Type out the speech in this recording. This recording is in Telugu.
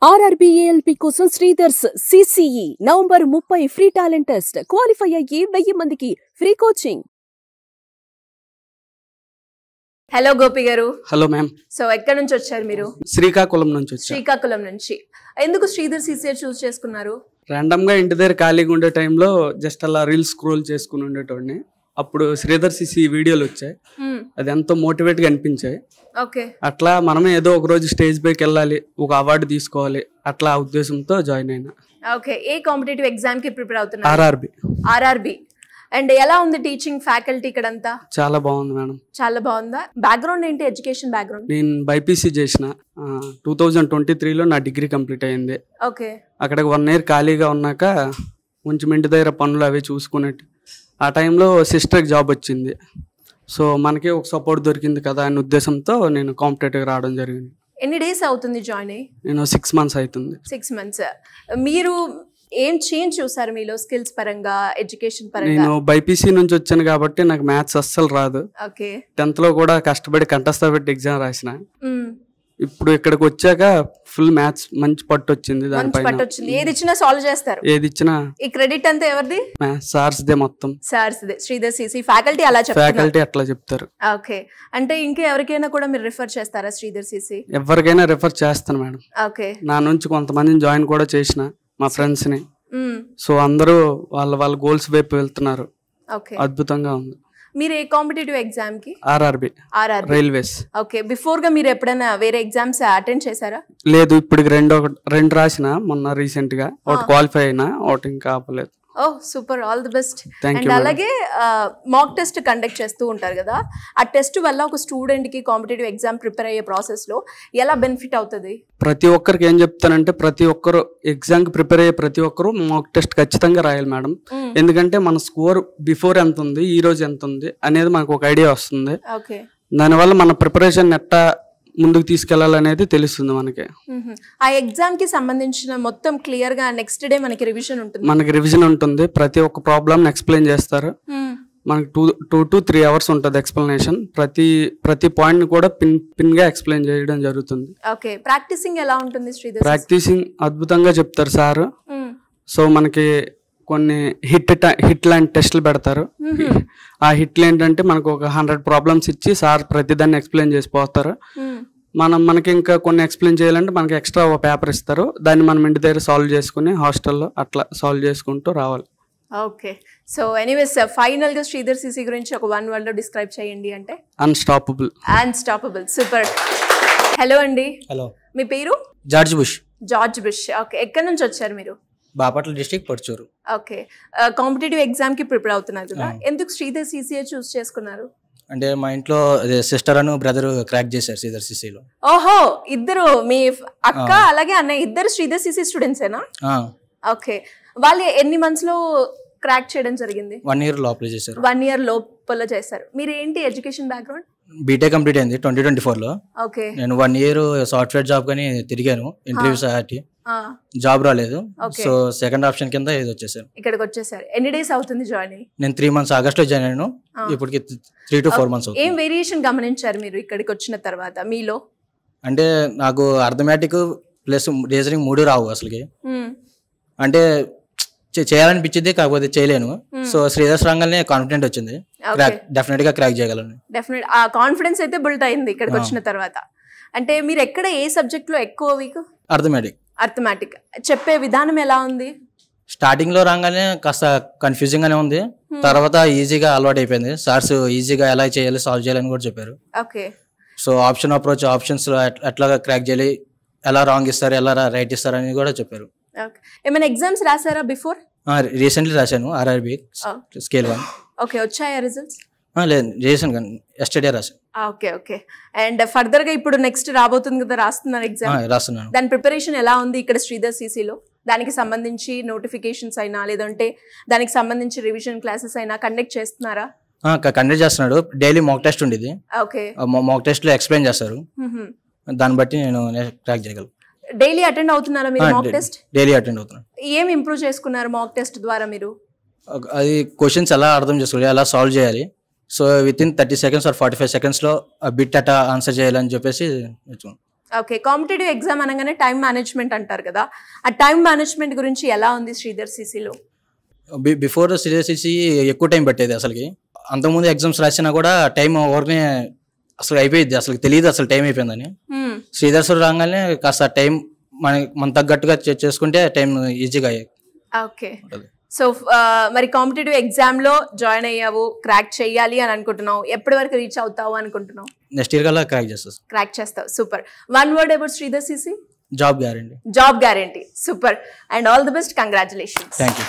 ఆర్ఆర్బీఏఎల్పీ కోసం Sridhar's CCE November 30 free talent test. Qualify అయ్యి 1000 మందికి ఫ్రీ కోచింగ్. హలో గోపి గారు. Hello ma'am. సో ఎక్కడి నుంచి వచ్చారు మీరు? శ్రీకాకుళం నుంచి వచ్చారు. శ్రీకాకుళం నుంచి. ఎందుకు శ్రీధర్ సిసిఏ చూస్ చేసుకున్నారు? ర్యాండమ్ గా ఇంటి దగ్గర ఖాళీగా ఉండే టైంలో జస్ట్ అలా రీల్స్ స్క్రోల్ చేసుకుని ఉండేటోడిని. అప్పుడు శ్రీధర్ సిసి వీడియోలు వచ్చాయి, అది ఎంతో మోటివేట్ గా అనిపించాయి. ఓకే. అట్లా మనమే ఏదో ఒక రోజు స్టేజ్ పైకి వెళ్ళాలి, ఒక అవార్డు తీసుకోవాలి, అట్లా ఉద్దేశంతో జాయిన్ అయినా. ఓకే. ఏ కాంపిటేటివ్ ఎగ్జామ్ కి ప్రిపేర్ అవుతున్నారు? ఆర్ఆర్బి. అండ్ ఎలా ఉంది టీచింగ్ ఫ్యాకల్టీ ఇక్కడంతా? చాలా బాగుంది మేడం. చాలా బాగుందా? బ్యాక్గ్రౌండ్ ఏంటి? Education background? నేను బైపీసీ చేసిన 2023లో నా డిగ్రీ కంప్లీట్ అయింది. ఓకే. అక్కడికి 1 year ఖాళీగా ఉన్నాక కొంచెం ఇంటి దగ్గర పనులు అవి చూసుకునేట్టు ఆ టైంలో సిస్టర్కి జాబ్ వచ్చింది. సో మనకి ఒక సపోర్ట్ దొరికింది కదా అనే ఉద్దేశంతో నేను కాంపిటేటివ్ రావడం జరిగింది. ఎన్ని డేస్ అవుతుంది జాయిన్ అయ్యి? నేను 6 months అవుతుంది. 6 months. మీరు ఏం చేంజ్ చూసారు మీలో స్కిల్స్ పరంగా, ఎడ్యుకేషన్ పరంగా? నేను బైపీసీ నుంచి వచ్చాను కాబట్టి నాకు మ్యాథ్స్ అస్సలు రాదు. ఓకే. 10th లో కూడా కష్టపడి కంఠస్థ పెట్టి ఎగ్జామ్ రాసిన. ఇప్పుడు ఇక్కడికి వచ్చాక ఫుల్ మ్యాథ్స్ మంచి పట్టు వచ్చింది. దానిపైన ఏది ఇచ్చినా సాల్వ్ చేస్తారు. ఏది ఇచ్చినా. ఈ క్రెడిట్ అంతా ఎవరిది? సార్స్ దే మొత్తం. సార్స్ దే. శ్రీధర్ సిసి ఫ్యాకల్టీ అలా చెప్తారు. ఫ్యాకల్టీ అట్లా చెప్తారు. ఓకే. అంటే ఇంకా ఎవరికైనా కూడా మీరు రిఫర్ చేస్తారా శ్రీధర్ సిసి? ఎవరికైనా రిఫర్ చేస్తాను మేడం. ఓకే. నా నుంచి కొంతమందిని జాయిన్ కూడా చేసిన, మా ఫ్రెండ్స్ ని. సో అందరూ వాళ్ళ గోల్స్ వైపు వెళ్తున్నారు. ఓకే. అద్భుతంగా ఉంది. మీరు ఏ కాంపిటేటివ్ ఎగ్జామ్ కి? RRB railways. ఓకే. బిఫోర్ గా మీరు ఎప్పుడైనా వేరే ఎగ్జామ్స్ అటెండ్ చేశారా? లేదు, ఇప్పుడు రెండు రాసిన మొన్న రీసెంట్ గా. ఒకటి క్వాలిఫై అయినా, ఒకటి ఇంకా ఆపలేదు. Oh super, all the best. And అలాగే మాక్ టెస్ట్ కండక్ట్ చేస్తూ ఉంటారు కదా, ఆ టెస్ట్ వల్ల ఒక స్టూడెంట్ కి కాంపిటేటివ్ ఎగ్జామ్ ప్రిపేర్ అయ్యే ప్రాసెస్ లో ఎలా బెనిఫిట్ అవుతుంది? ప్రతి ఒక్కరికి ఏం చెప్తానంటే, ప్రతి ఒక్కరు ఎగ్జామ్ కి ప్రిపేర్ అయ్యే ప్రతి ఒక్కరు మాక్ టెస్ట్ ఖచ్చితంగా రాయాలి మేడం. ఎందుకంటే మన స్కోర్ బిఫోర్ ఎంత ఉంది, ఈ రోజు ఎంత ఉంది అనేది మనకు ఒక ఐడియా వస్తుంది. ఓకే. దానివల్ల మన ప్రిపరేషన్ ఎట్టా ముందుకు తీసుకెళ్లాలనేది తెలుస్తుంది మనకి. ఆ ఎగ్జామ్ కి సంబంధించిన మొత్తం క్లియర్ గా నెక్స్ట్ డే మనకి రివిజన్ ఉంటుంది. ప్రతి ఒక్క ప్రాబ్లమ్ ఎక్స్ప్లెయిన్ చేస్తారు. మనకి 2 to 3 hours ఉంటుంది ఎక్స్ప్లెనేషన్. ప్రతి పాయింట్ కూడా పిన్ గా ఎక్స్ప్లెయిన్ చేయడం జరుగుతుంది. ఓకే. ప్రాక్టీసింగ్ ఎలా ఉంటుంది శ్రీధర్? ప్రాక్టీసింగ్ అద్భుతంగా చెప్తారు సార్. సో మనకి కొన్ని హిట్ లాంటి టెస్టులు పెడతారు. ఆ హిట్లు ఏంటంటే మనకు ఒక 100 ప్రాబ్లమ్స్ ఇచ్చి సార్ ప్రతిదాన్ని ఎక్స్ప్లెయిన్ చేసిపోతారు. మనకి ఇంకా కొన్ని ఎక్స్ప్లెయిన్ చేయాలంటే మనకి ఎక్స్ట్రా ఒక పేపర్ ఇస్తారు. దాన్ని మనం ఇంటి దగ్గర సాల్వ్ చేసుకుని హాస్టల్లో అట్లా సాల్వ్ చేసుకుంటూ రావాలి. ఓకే. సో ఎనీవేస్, ఫైనల్ గా శ్రీధర్ సిసి గురించి ఒక 1 word లో డిస్క్రైబ్ చేయండి అంటే? అన్స్టాపబుల్. సూపర్. హలో అండి. హలో. మీ పేరు? George Bush. ఓకే. ఎక్కడి నుంచి వచ్చారు మీరు? Bapatla district, Parchur. Okay. Competitive exam కి ప్రిపేర్ అవుతున్నారు కదా, ఎందుకు శ్రీధర్ సిసిఏ చూస్ చేసుకున్నారు? అంటే మా ఇంట్లో సిస్టర్ అను బ్రదర్ క్రాక్ చేశారు శ్రీధర్ సిసిలో. ఓహో, ఇద్దరు మీ అక్క అలాగే అన్నయ్య ఇద్దరు శ్రీధర్ సిసి స్టూడెంట్సేనా? ఓకే. వాళ్ళు ఎన్ని మంత్స్ లో క్రాక్ చేయడం జరిగింది? 1 year లోపల చేశారు. 1 year లోపల చేశారు. మీరు ఏంటి ఎడ్యుకేషన్ బ్యాక్గ్రౌండ్? బీటెక్ కంప్లీట్ అయింది 2024లో. ఓకే. నేను 1 year సాఫ్ట్వేర్ జాబ్ కానీ తిరిగాను, ఇంటర్వ్యూస్ ఆటి, జాబ్ రాలేదు. సో సెకండ్ ఆప్షన్ కింద ఇది వచ్చేసాను. ఇక్కడికి వచ్చేసారు. ఎన్ని డేస్ అవుతుంది జాయిన్ అయ్యి? నేను 3 months ఆగస్ట్లో జాయిన్ అయ్యాను. ఇప్పటికి 3 to 4 months అవుతుంది. ఏం వేరియేషన్ గమనించారు మీరు ఇక్కడికి వచ్చిన తర్వాత మీలో? అంటే నాకు అర్థమెటిక్ ప్లస్ రీజనింగ్ 3 రావు అసలుకి. అంటే చేయాలనిపించింది, కాకపోతే చేయలేను. సో శ్రీధర్ రంగానే కాన్ఫిడెంట్ వచ్చింది, డెఫినెట్ గా క్రాక్ చేయగలను. డెఫినెట్ ఆ కాన్ఫిడెన్స్ అయితే బిల్డ్ అయింది ఇక్కడికి వచ్చిన తర్వాత. అంటే మీరు ఎక్కడ ఏ సబ్జెక్ట్ లో ఎక్కువ వీక్? అర్థమెటిక్. చెప్పే విధానం ఎలా ఉంది? స్టార్టింగ్ లో రాగానే కాస్త కన్ఫ్యూజింగ్ గానే ఉంది, తర్వాత ఈజీగా అలవాటు అయిపోయింది. సార్స్ ఈజీగా ఎలా చేయాలి, సాల్వ్ చేయాలని కూడా చెప్పారు. ఓకే. సో ఆప్షన్స్ లో ఎట్లా క్రాక్ చేయాలి, ఎలా రాంగ్ ఇస్తారు, ఎలా రైట్ ఇస్తారు అని కూడా చెప్పారు. ఏమైనా ఎగ్జామ్స్ రాసారా బిఫోర్? రీసెంట్లీ రాశాను, ఆర్ఆర్బి స్కేల్ 1. ఓకే. వచ్చాయా రిజల్ట్స్? లేదు, రీసెంట్ గా ఎస్టర్డే రాశాను. ఓకే. అండ్ ఫర్దర్ గా ఇప్పుడు నెక్స్ట్ రాబోతుంది కదా, రాస్తున్నారు ఎగ్జామ్? రాస్తున్నాను. దాని ప్రిపరేషన్ ఎలా ఉంది ఇక్కడ శ్రీధర్ సిసిలో? దానికి సంబంధించి నోటిఫికేషన్స్ అయినా లేదంటే దానికి సంబంధించి రివిజన్ క్లాసెస్ అయినా కండక్ట్ చేస్తున్నారా? కండక్ట్ చేస్తున్నాడు. డైలీ మాక్ టెస్ట్ ఉండేది. ఓకే. మాక్ టెస్ట్ లో ఎక్స్ప్లెయిన్ చేస్తారు, దాన్ని బట్టి నేను క్రాక్ చేయగలను. డైలీ అటెండ్ అవుతున్నారా మీరు మాక్ టెస్ట్? డైలీ అటెండ్ అవుతున్నాను. ఏం ఇంప్రూవ్ చేసుకున్నారు మాక్ టెస్ట్ ద్వారా మీరు? అది క్వశ్చన్స్ ఎలా అర్థం చేసుకోవాలి, ఎలా సాల్వ్ చేయాలి, so with in 30 seconds or 45 seconds లో బిట్ అటా ఆన్సర్ చేయాలని చెప్పేసి నేర్చుకున్నాను. ఓకే, కాంపిటేటివ్ ఎగ్జామ్ అనగానే టైం మేనేజ్మెంట్ అంటారు కదా, ఆ టైం మేనేజ్మెంట్ గురించి ఎలా ఉంది శ్రీధర్ సిసిలో? బిఫోర్ శ్రీధర్ సిసి ఎక్కువ టైం పట్టేది అసలుకి. అంతకుముందు ఎగ్జామ్స్ రాసినా కూడా టైం ఓవర్నే అసలు అయిపోయింది, అసలు తెలియదు అసలు టైం అయిపోయిందని. శ్రీధర్ సార్ రాగానే కాస్త టైం మన తగ్గట్టుగా చేసుకుంటే టైం ఈజీగా అయ్యేది. ఓకే, సో మరి కాంపిటేటివ్ ఎగ్జామ్ లో జాయిన్ అయ్యావు, క్రాక్ చేయాలి అని అనుకుంటున్నావు, ఎప్పటి వరకు రీచ్ అవుతావు అనుకుంటున్నావు? నెక్స్ట్ ఇయర్ కల్లా క్రాక్ చేస్తావు. Super. One word about Sridhar CC? Job guarantee. Job guarantee. Super. And all the best. Congratulations. Thank you.